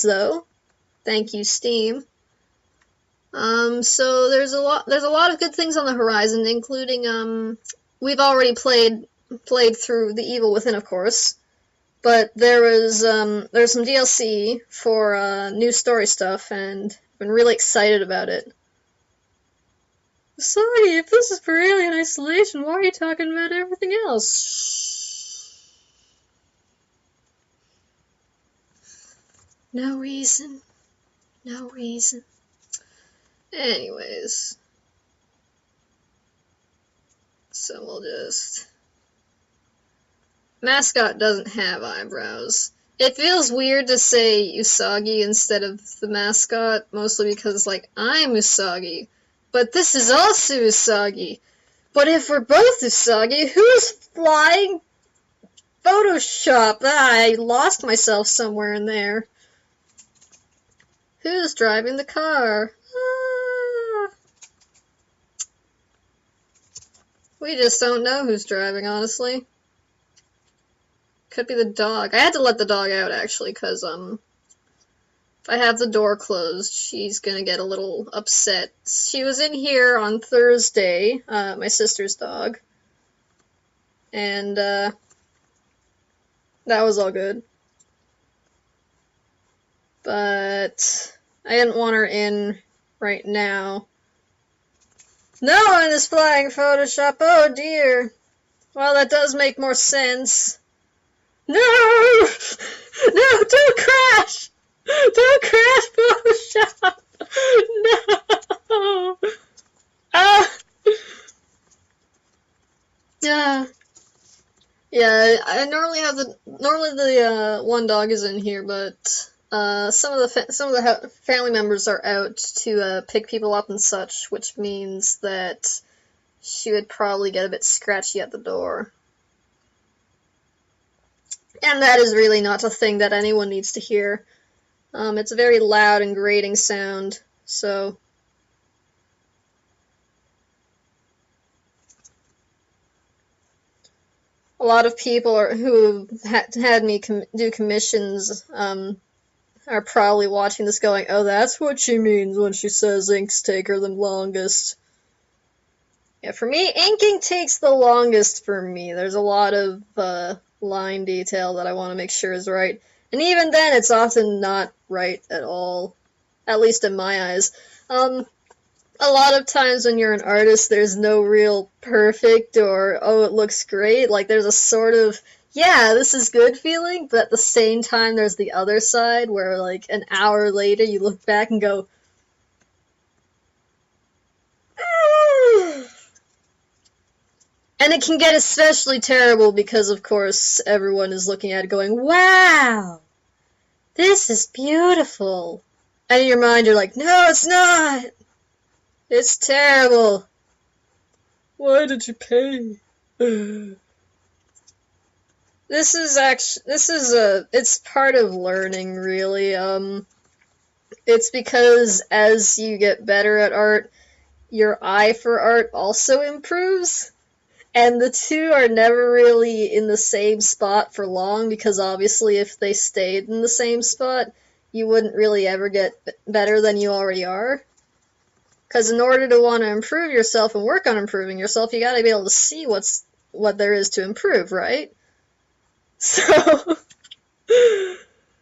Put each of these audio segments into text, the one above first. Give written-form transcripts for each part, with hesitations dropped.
though. Thank you, Steam. So there's a lot of good things on the horizon, including, we've already played through The Evil Within, of course, but there's some DLC for, new story stuff, and I've been really excited about it. Sorry, if this is for Alien Isolation, why are you talking about everything else? No reason. No reason. Anyways. So we'll just... Mascot doesn't have eyebrows. It feels weird to say Usagi instead of the mascot, mostly because, like, I'm Usagi. But this is also Usagi. But if we're both Usagi, who's flying Photoshop? I lost myself somewhere in there. Who's driving the car? We just don't know who's driving, honestly. Could be the dog. I had to let the dog out, actually, because, if I have the door closed, she's gonna get a little upset. She was in here on Thursday, my sister's dog. And, that was all good. But I didn't want her in right now. No one is flying Photoshop, oh dear. Well, that does make more sense. No! No, don't crash! Don't crash Photoshop! No! Yeah, I normally the one dog is in here, but some of the family members are out to pick people up and such, which means that she would probably get a bit scratchy at the door. And that is really not a thing that anyone needs to hear. It's a very loud and grating sound, so... A lot of people who had me do commissions are probably watching this going, oh, that's what she means when she says inks take her the longest. Yeah, for me, inking takes the longest for me. There's a lot of line detail that I want to make sure is right. And even then, it's often not right at all. At least in my eyes. A lot of times when you're an artist, there's no real perfect or, oh, it looks great. Like, there's a sort of, yeah, this is good feeling, but at the same time, there's the other side where, like, an hour later, you look back and go, and it can get especially terrible because, of course, everyone is looking at it going, wow, this is beautiful. And in your mind, you're like, no, it's not. It's terrible. Why did you pay? It's part of learning, really. It's because as you get better at art, your eye for art also improves. And the two are never really in the same spot for long, because obviously if they stayed in the same spot, you wouldn't really ever get better than you already are. Because in order to want to improve yourself and work on improving yourself, you gotta be able to see what there is to improve, right? So,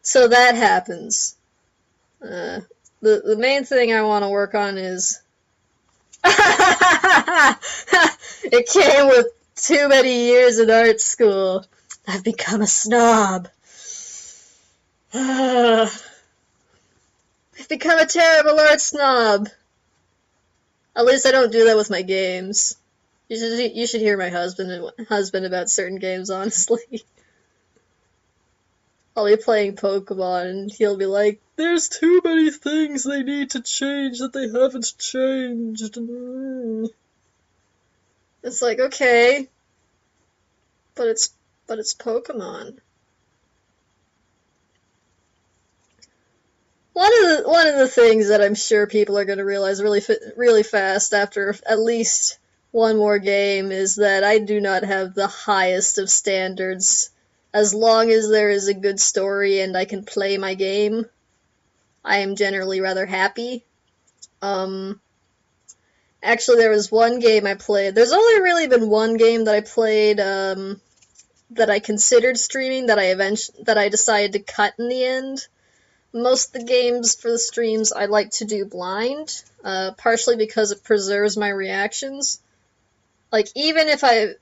so that happens. The main thing I want to work on is... It came with too many years in art school. I've become a snob. I've become a terrible art snob. At least I don't do that with my games. You should hear my husband about certain games, honestly. I'll be playing Pokemon and he'll be like, there's too many things they need to change that they haven't changed. It's like, okay, but it's Pokemon. One of the things that I'm sure people are going to realize really fast after at least one more game is that I do not have the highest of standards. As long as there is a good story and I can play my game, I am generally rather happy. Actually, there was one game I played. There's only really been one game that I played that I considered streaming that I decided to cut in the end. Most of the games for the streams I like to do blind, partially because it preserves my reactions. Like even if I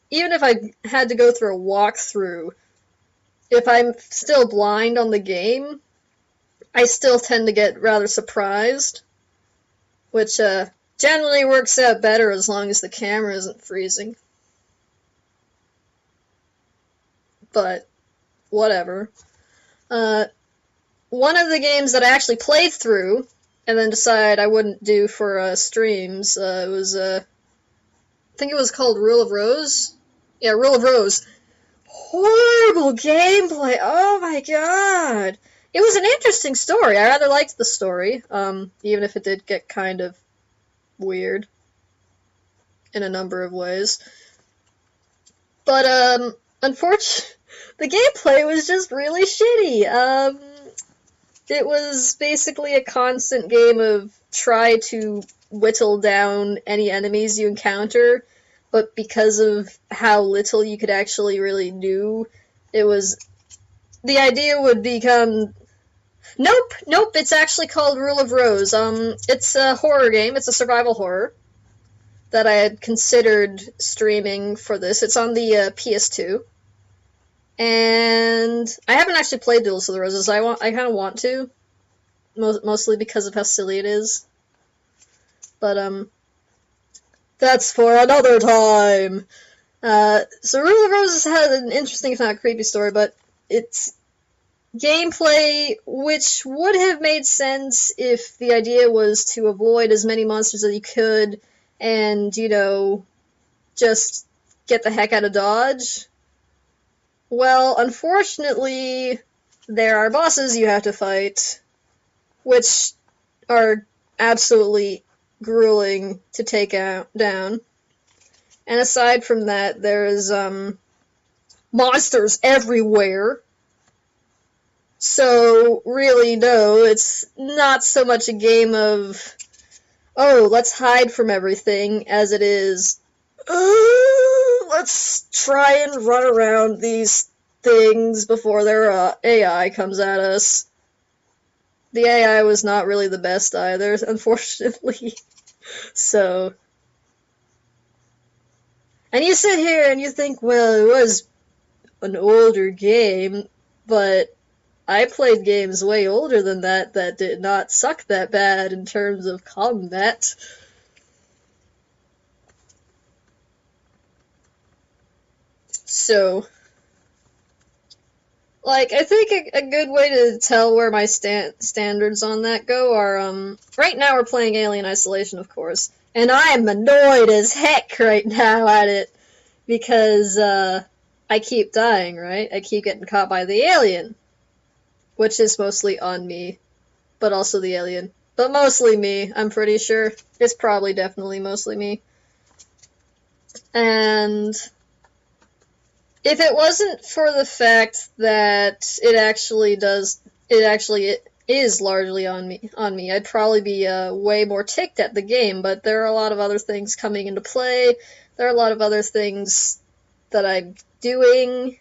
had to go through a walkthrough, if I'm still blind on the game, I still tend to get rather surprised, which generally works out better as long as the camera isn't freezing. But whatever. One of the games that I actually played through and then decided I wouldn't do for streams was I think it was called Rule of Rose. Yeah, Rule of Rose. Horrible gameplay. Oh my god. It was an interesting story. I rather liked the story, even if it did get kind of weird in a number of ways. But unfortunately, the gameplay was just really shitty. It was basically a constant game of try to whittle down any enemies you encounter, but because of how little you could actually really do, the idea would become, nope, it's actually called Rule of Rose. It's a horror game, it's a survival horror that I had considered streaming for this. It's on the PS2. And I haven't actually played Duels of the Roses. I kind of want to, mostly because of how silly it is. But that's for another time. So Rule of Roses had an interesting, if not creepy, story, but it's gameplay which would have made sense if the idea was to avoid as many monsters as you could, and just get the heck out of Dodge. Well, unfortunately, there are bosses you have to fight, which are absolutely grueling to take down. And aside from that, there's monsters everywhere. So, really, no, it's not so much a game of, oh, let's hide from everything, as it is, let's try and run around these things before their AI comes at us. The AI was not really the best either, unfortunately. So, and you sit here and you think, well, it was an older game, but I played games way older than that did not suck that bad in terms of combat. So, like, I think a good way to tell where my standards on that go are, right now we're playing Alien Isolation, of course, and I am annoyed as heck right now at it, because, I keep dying, right? I keep getting caught by the alien, which is mostly on me, but also the alien. But mostly me, I'm pretty sure. It's probably definitely mostly me. And if it wasn't for the fact that it actually is largely on me, I'd probably be way more ticked at the game, but there are a lot of other things coming into play. There are a lot of other things that I'm doing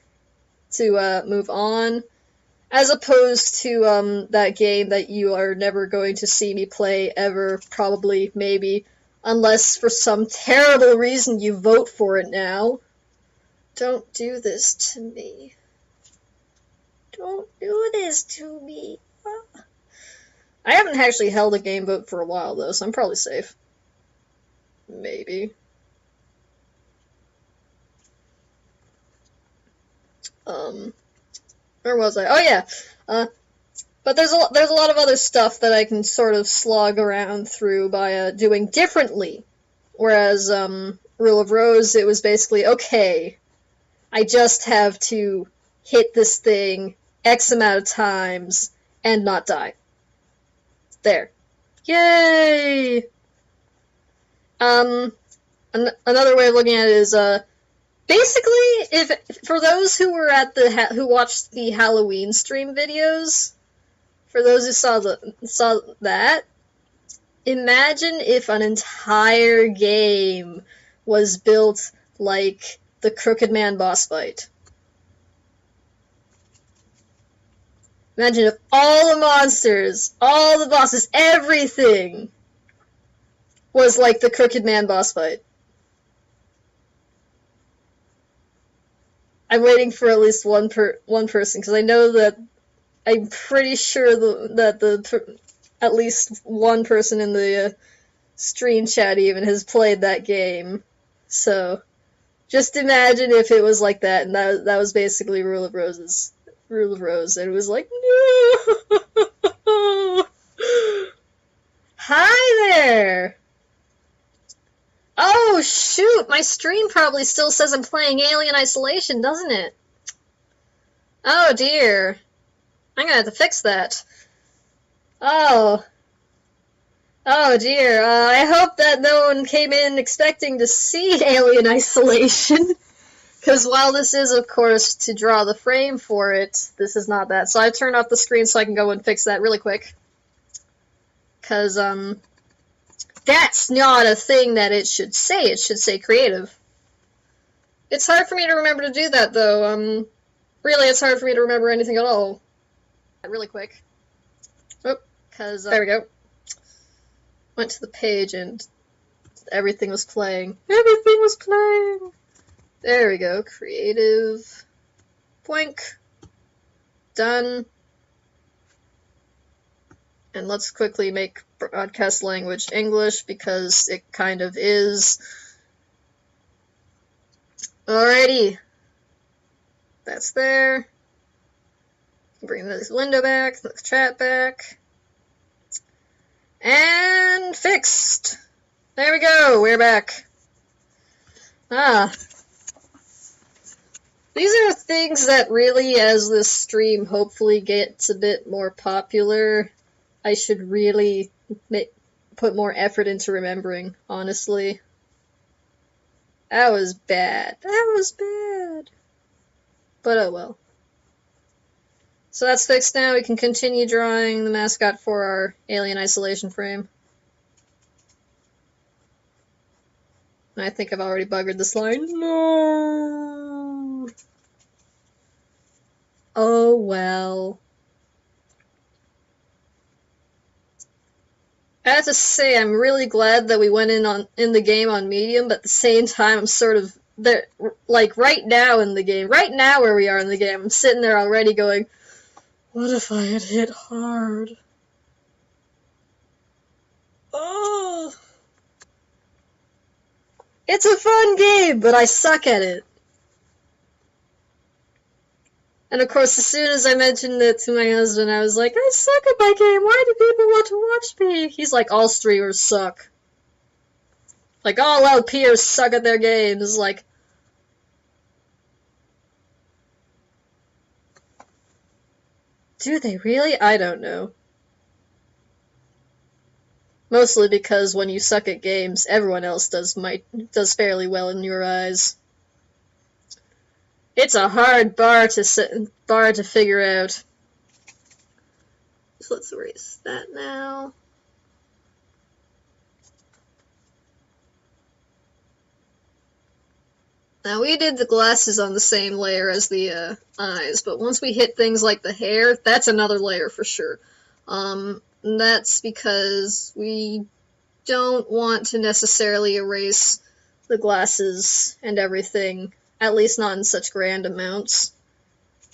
to move on, as opposed to that game that you are never going to see me play ever, probably, maybe, unless for some terrible reason you vote for it now. Don't do this to me. Don't do this to me. I haven't actually held a game vote for a while, though, so I'm probably safe. Maybe. Where was I? Oh, yeah. But there's a lot of other stuff that I can sort of slog around through by doing differently. Whereas, Rule of Rose, it was basically, okay, I just have to hit this thing X amount of times and not die. There. Yay! Another way of looking at it is, basically, for those who were who watched the Halloween stream videos, for those who saw that, imagine if an entire game was built like the Crooked Man boss fight. Imagine if all the monsters, all the bosses, everything was like the Crooked Man boss fight. I'm waiting for at least one person, because I know that I'm pretty sure that at least one person in the stream chat even has played that game. So just imagine if it was like that, and that was basically Rule of Rose, and it was like, no! Hi there! Oh shoot, my stream probably still says I'm playing Alien Isolation, doesn't it? Oh dear. I'm gonna have to fix that. Oh. Oh dear, I hope that no one came in expecting to see Alien Isolation. Because while this is, of course, to draw the frame for it, this is not that. So I've turned off the screen so I can go and fix that really quick. Because, that's not a thing that it should say. It should say creative. It's hard for me to remember to do that, though. Really, it's hard for me to remember anything at all. Really quick. Oh, because, there we go. Went to the page and everything was playing. Everything was playing! There we go. Creative. Boink. Done. And let's quickly make broadcast language English, because it kind of is. Alrighty. That's there. Bring this window back, the chat back. And fixed! There we go, we're back. Ah. These are things that really, as this stream hopefully gets a bit more popular, I should really put more effort into remembering, honestly. That was bad. That was bad. But oh well. So that's fixed now. We can continue drawing the mascot for our Alien Isolation frame. I think I've already buggered this line. No! Oh well. I have to say, I'm really glad that we went in the game on medium, but at the same time, I'm sort of there, like right now in the game, right now where we are in the game, I'm sitting there already going, what if I had hit hard? Oh, it's a fun game, but I suck at it. And of course, as soon as I mentioned it to my husband, I was like, I suck at my game, why do people want to watch me? He's like, all streamers suck. Like, all LPers suck at their games, like... Do they really? I don't know. Mostly because when you suck at games, everyone else does fairly well in your eyes. It's a hard bar to figure out. So let's erase that now. Now we did the glasses on the same layer as the eyes, but once we hit things like the hair, that's another layer for sure. That's because we don't want to necessarily erase the glasses and everything, at least not in such grand amounts.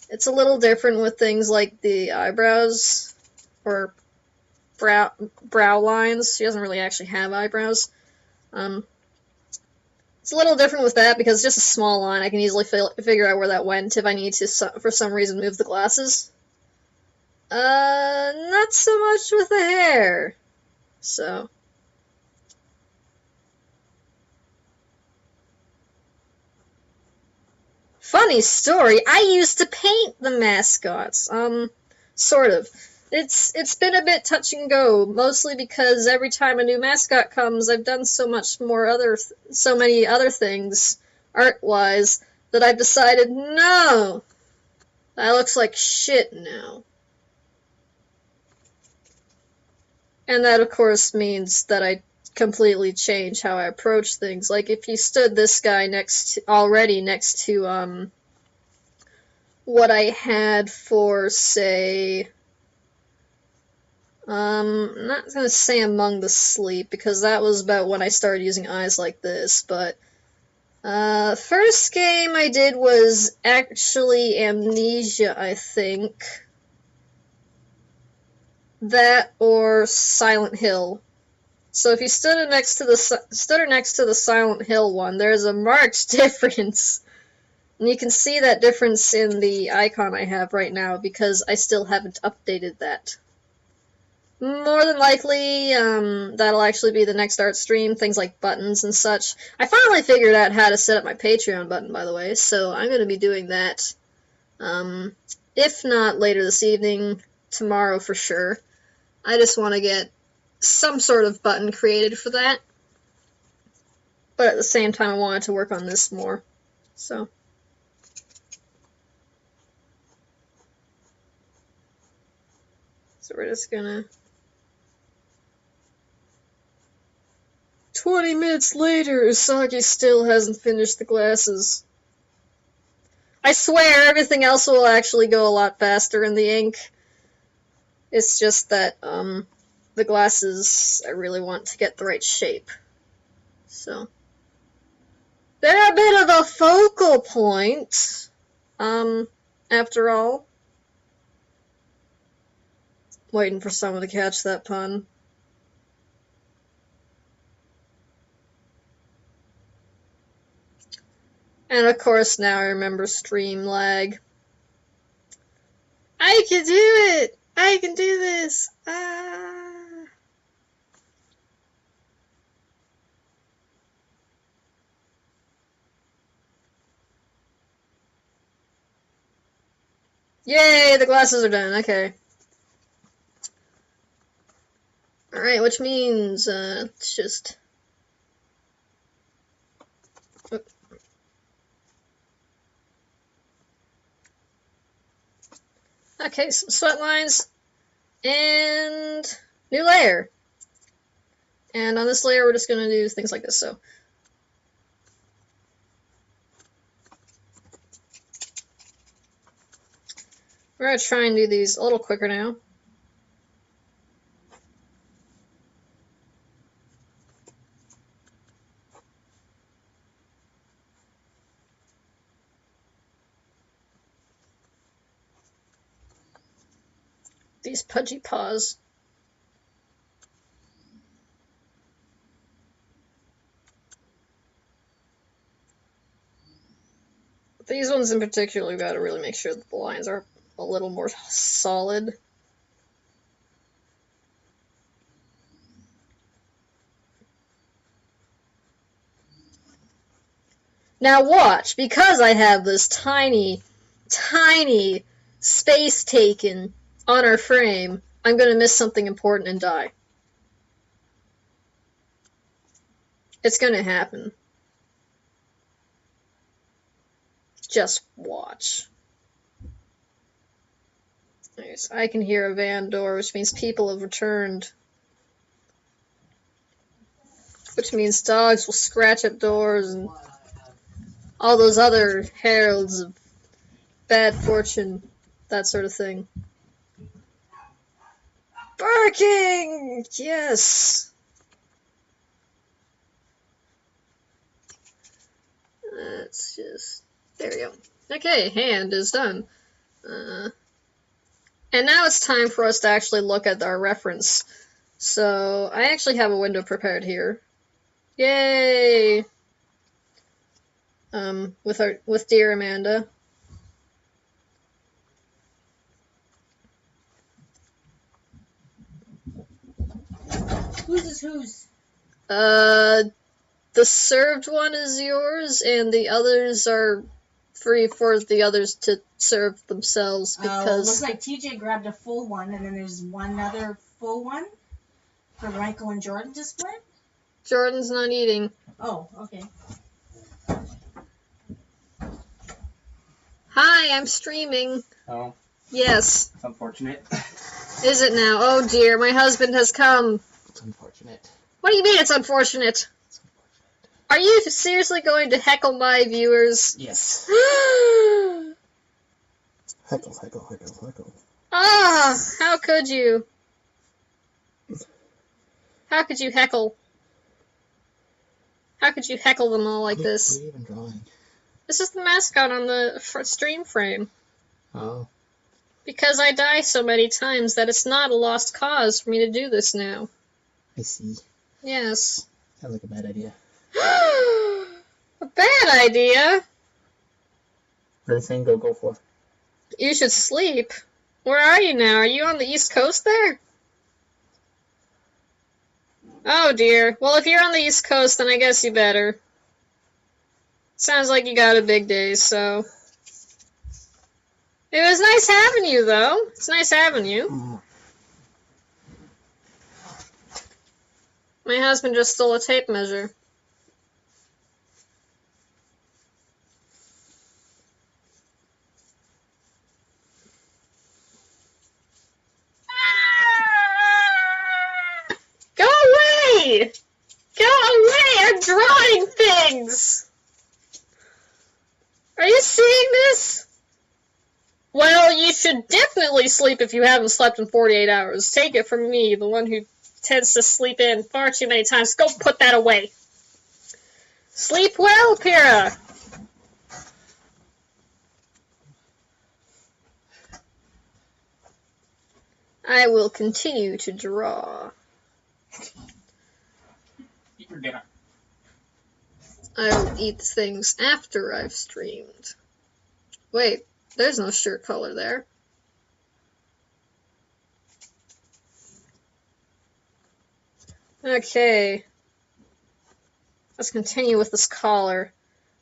It's a little different with things like the eyebrows, or brow lines. She doesn't really actually have eyebrows. It's a little different with that because it's just a small line. I can easily figure out where that went if I need to, for some reason, move the glasses. Not so much with the hair. So. Funny story, I used to paint the mascots. Sort of. It's been a bit touch and go, mostly because every time a new mascot comes, I've done so many other things, art-wise, that I've decided, no, that looks like shit now. And that, of course, means that I completely change how I approach things. Like, if you stood this guy already next to, what I had for, say, I'm not gonna say Among the Sleep, because that was about when I started using eyes like this, but, first game I did was actually Amnesia, I think. That or Silent Hill. So if you stood her next to the Silent Hill one, there's a marked difference. And you can see that difference in the icon I have right now, because I still haven't updated that. More than likely, that'll actually be the next art stream, things like buttons and such. I finally figured out how to set up my Patreon button, by the way, so I'm going to be doing that. If not later this evening, tomorrow for sure. I just want to get some sort of button created for that. But at the same time, I wanted to work on this more. So we're just gonna... 20 minutes later, Usagi still hasn't finished the glasses. I swear, everything else will actually go a lot faster in the ink. It's just that, the glasses, I really want to get the right shape. So, they're a bit of a focal point, after all. Waiting for someone to catch that pun. And of course now I remember stream lag. I can do it! I can do this! Ah! Yay! The glasses are done. Okay. Alright, which means, it's just... Okay, some sweat lines, and new layer. And on this layer, we're just going to do things like this, so. We're going to try and do these a little quicker now. These pudgy paws. These ones in particular, we've got to really make sure that the lines are a little more solid. Now watch, because I have this tiny, tiny space taken on our frame, I'm going to miss something important and die. It's going to happen. Just watch. Anyways, I can hear a van door, which means people have returned. Which means dogs will scratch at doors and all those other heralds of bad fortune, that sort of thing. Barking! Yes! Let's just... There we go. Okay, hand is done. And now it's time for us to actually look at our reference. So, I actually have a window prepared here. Yay! With dear Amanda. Whose is whose? The served one is yours, and the others are free for the others to serve themselves, because... looks like TJ grabbed a full one, and then there's one other full one for Michael and Jordan to split? Jordan's not eating. Oh, okay. Hi, I'm streaming. Oh. Yes. It's unfortunate. Is it now? Oh dear, my husband has come. It's unfortunate. What do you mean it's unfortunate? It's unfortunate. Are you seriously going to heckle my viewers? Yes. Heckle, heckle, heckle, heckle. Ah, how could you? How could you heckle? How could you heckle them all like this? What are you even drawing? This is the mascot on the stream frame. Oh. Because I die so many times that it's not a lost cause for me to do this now. I see. Yes. Sounds like a bad idea. A bad idea? What are they saying go for? You should sleep. Where are you now? Are you on the East Coast there? Oh dear. Well, if you're on the East Coast, then I guess you better. Sounds like you got a big day, so... It was nice having you, though. It's nice having you. My husband just stole a tape measure. Go away! Go away! I'm drawing things! Are you seeing this? Well, you should definitely sleep if you haven't slept in 48 hours. Take it from me, the one who tends to sleep in far too many times. Go put that away. Sleep well, Pyrrha. I will continue to draw. Eat your dinner. I will eat things after I've streamed. Wait, there's no shirt color there. Okay. Let's continue with this collar.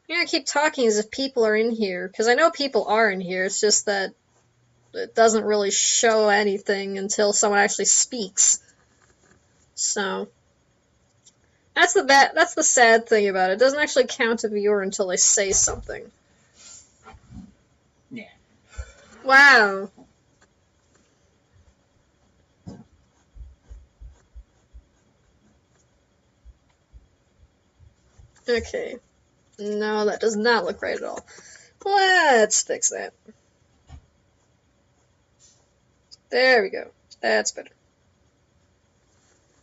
I'm gonna keep talking as if people are in here, because I know people are in here, it's just that it doesn't really show anything until someone actually speaks. So... That's the sad thing about it. It doesn't actually count a viewer until they say something. Yeah. Wow. Okay. No, that does not look right at all. Let's fix that. There we go. That's better.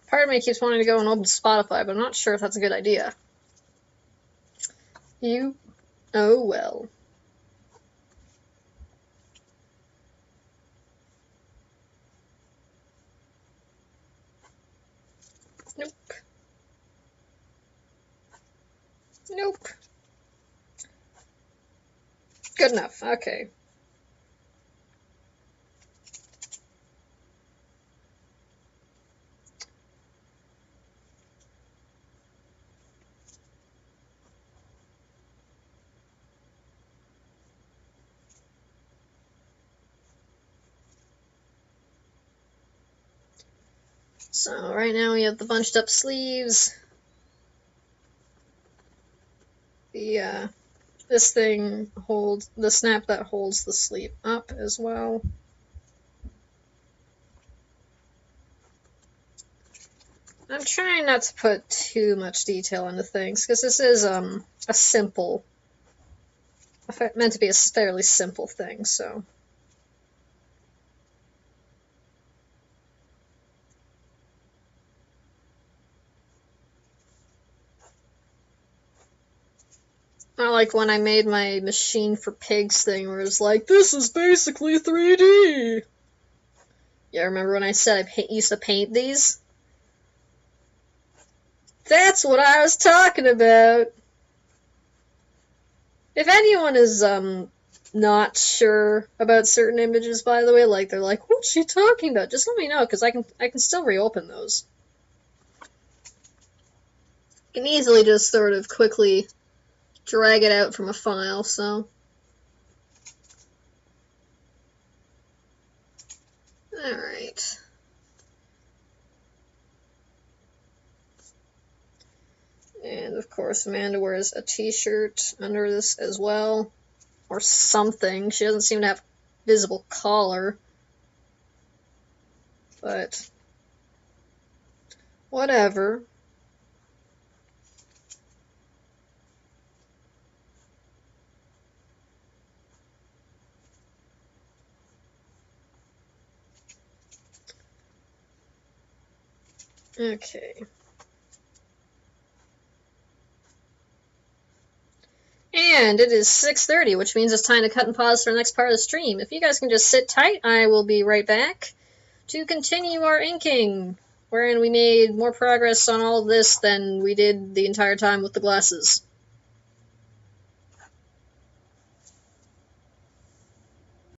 Part of me keeps wanting to go and open Spotify, but I'm not sure if that's a good idea. Oh well. Nope. Nope. Good enough. Okay. So right now we have the bunched up sleeves. This thing holds the snap that holds the sleeve up as well. I'm trying not to put too much detail into things because this is a simple, meant to be a fairly simple thing, so. Not like when I made my machine for pigs thing where it's like, this is basically 3D! Yeah, remember when I said I used to paint these? That's what I was talking about! If anyone is, not sure about certain images, by the way, like, they're like, what's she talking about? Just let me know, because I can still reopen those. I can easily just sort of quickly drag it out from a file, so. Alright. And of course, Amanda wears a t-shirt under this as well. Or something. She doesn't seem to have visible collar. But whatever. Okay. And it is 6:30, which means it's time to cut and pause for the next part of the stream. If you guys can just sit tight, I will be right back to continue our inking, wherein we made more progress on all of this than we did the entire time with the glasses.